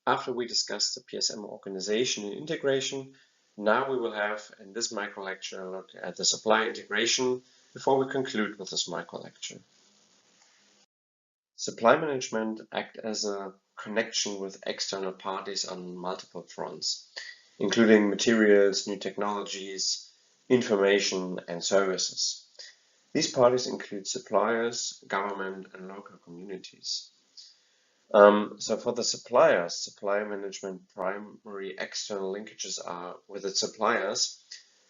after we discussed the PSM organization and integration, now we will have in this micro lecture a look at the supplier integration before we conclude with this micro lecture. Supply management acts as a connection with external parties on multiple fronts, including materials, new technologies, information, and services. These parties include suppliers, government, and local communities. So for the suppliers, supply management primary external linkages are with its suppliers.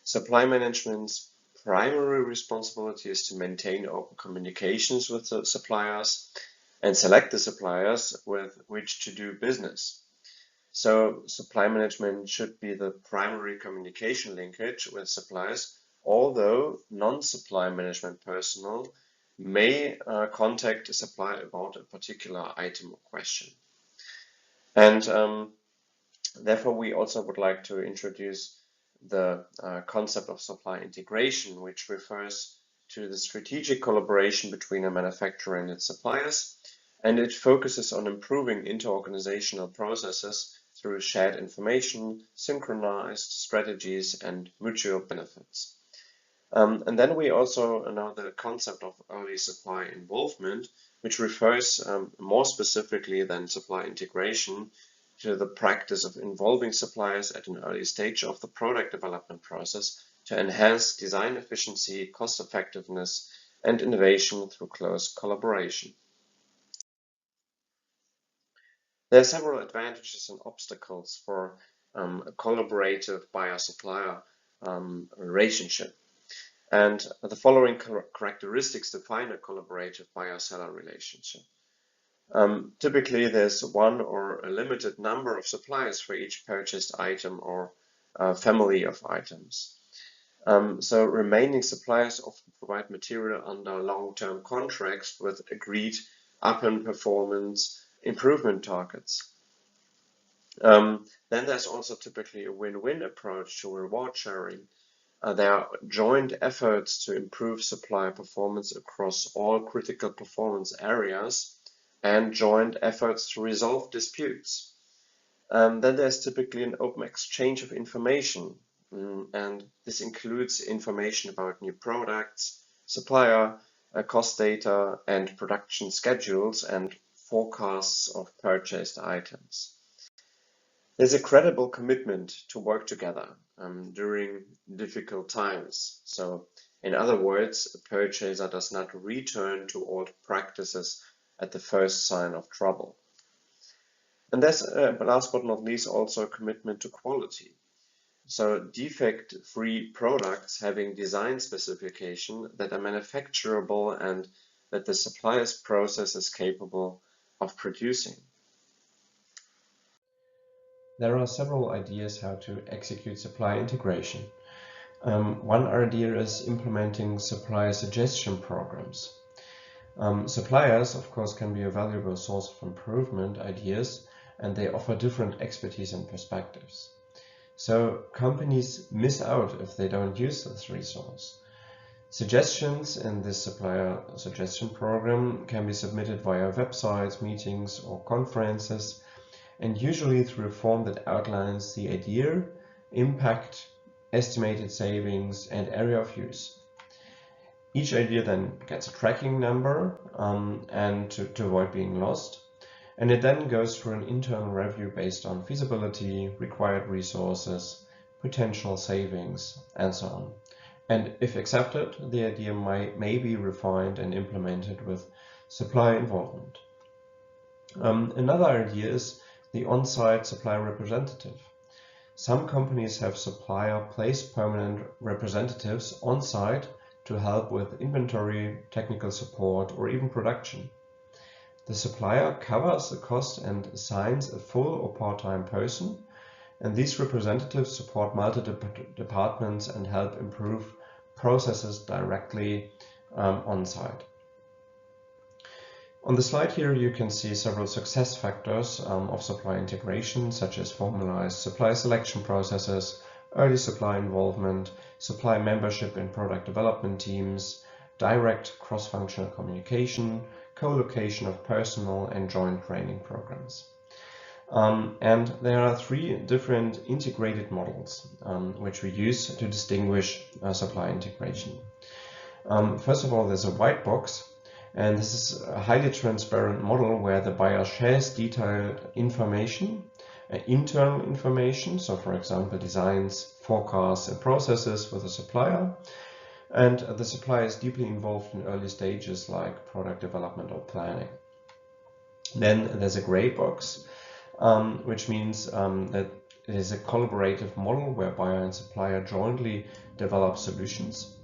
Supply management's primary responsibility is to maintain open communications with the suppliers and select the suppliers with which to do business. So supply management should be the primary communication linkage with suppliers, although non-supply management personnel may contact a supplier about a particular item or question. And therefore, we also would like to introduce the concept of supply integration, which refers to the strategic collaboration between a manufacturer and its suppliers, and it focuses on improving inter-organizational processes through shared information, synchronized strategies, and mutual benefits. And then we also know the concept of early supply involvement, which refers more specifically than supply integration to the practice of involving suppliers at an early stage of the product development process to enhance design efficiency, cost effectiveness, and innovation through close collaboration. There are several advantages and obstacles for a collaborative buyer-supplier relationship. And the following characteristics define a collaborative buyer-seller relationship. Typically, there's one or a limited number of suppliers for each purchased item or family of items. So remaining suppliers often provide material under long-term contracts with agreed up-and performance improvement targets. Then there's also typically a win-win approach to reward sharing. There are joint efforts to improve supplier performance across all critical performance areas and joint efforts to resolve disputes. Then there's typically an open exchange of information, and this includes information about new products, supplier cost data, and production schedules and forecasts of purchased items. There's a credible commitment to work together during difficult times. So, in other words, a purchaser does not return to old practices at the first sign of trouble. And there's, last but not least, also a commitment to quality. So, defect-free products having design specification that are manufacturable and that the supplier's process is capable of producing. There are several ideas how to execute supply integration. One idea is implementing supplier suggestion programs. Suppliers, of course, can be a valuable source of improvement ideas, and they offer different expertise and perspectives. So companies miss out if they don't use this resource. Suggestions in this supplier suggestion program can be submitted via websites, meetings, or conferences, and usually through a form that outlines the idea, impact, estimated savings, and area of use. Each idea then gets a tracking number and to avoid being lost, and it then goes through an internal review based on feasibility, required resources, potential savings, and so on. And if accepted, the idea may be refined and implemented with supplier involvement. Another idea is the on-site supplier representative. Some companies have supplier place permanent representatives on-site to help with inventory, technical support, or even production. The supplier covers the cost and assigns a full or part-time person, and these representatives support multiple departments and help improve processes directly on-site. On the slide here, you can see several success factors of supply integration, such as formalized supply selection processes, early supply involvement, supply membership in product development teams, direct cross-functional communication, co-location of personnel, and joint training programs. And there are three different integrated models which we use to distinguish supply integration. First of all, there's a white box, and this is a highly transparent model where the buyer shares detailed information, internal information, so for example designs, forecasts and processes with the supplier, and the supplier is deeply involved in early stages like product development or planning. Then there's a gray box, which means that it is a collaborative model where buyer and supplier jointly develop solutions.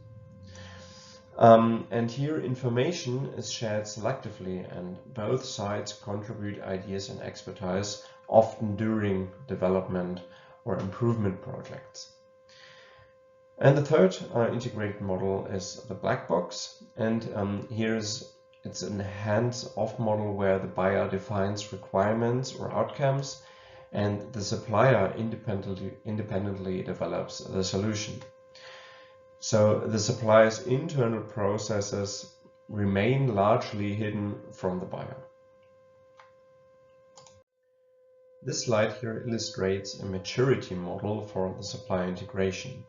And here information is shared selectively and both sides contribute ideas and expertise, often during development or improvement projects. And the third integrated model is the black box, and it's a hands-off model where the buyer defines requirements or outcomes and the supplier independently develops the solution. So the supplier's internal processes remain largely hidden from the buyer. This slide here illustrates a maturity model for the supplier integration.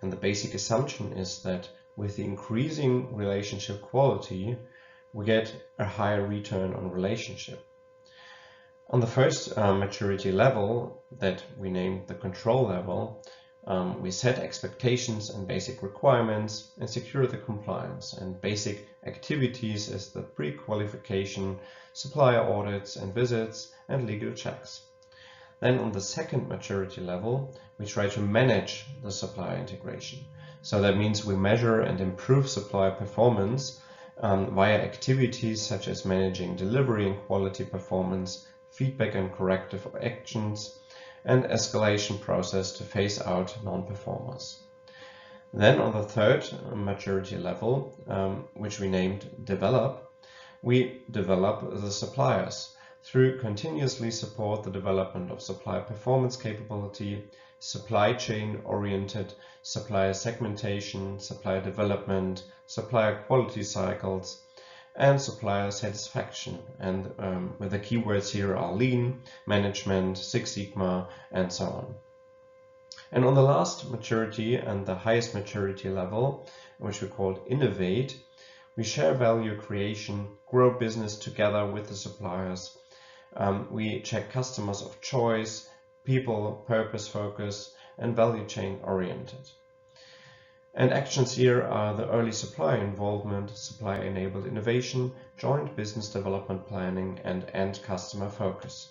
And the basic assumption is that with the increasing relationship quality, we get a higher return on relationship. On the first maturity level that we named the control level, we set expectations and basic requirements and secure the compliance. And basic activities is the pre-qualification, supplier audits and visits, and legal checks. Then on the second maturity level, we try to manage the supplier integration. So that means we measure and improve supplier performance via activities such as managing delivery and quality performance, feedback and corrective actions, and escalation process to phase out non-performers. Then on the third maturity level, which we named develop, we develop the suppliers through continuously support the development of supplier performance capability, supply chain oriented supplier segmentation, supplier development, supplier quality cycles, and supplier satisfaction. And with the keywords here are lean, management, Six Sigma, and so on. And on the last maturity and the highest maturity level, which we called innovate, we share value creation, grow business together with the suppliers. We check customers of choice, people, purpose focus, and value chain oriented. And actions here are the early supplier involvement, supplier enabled innovation, joint business development planning, and end customer focus.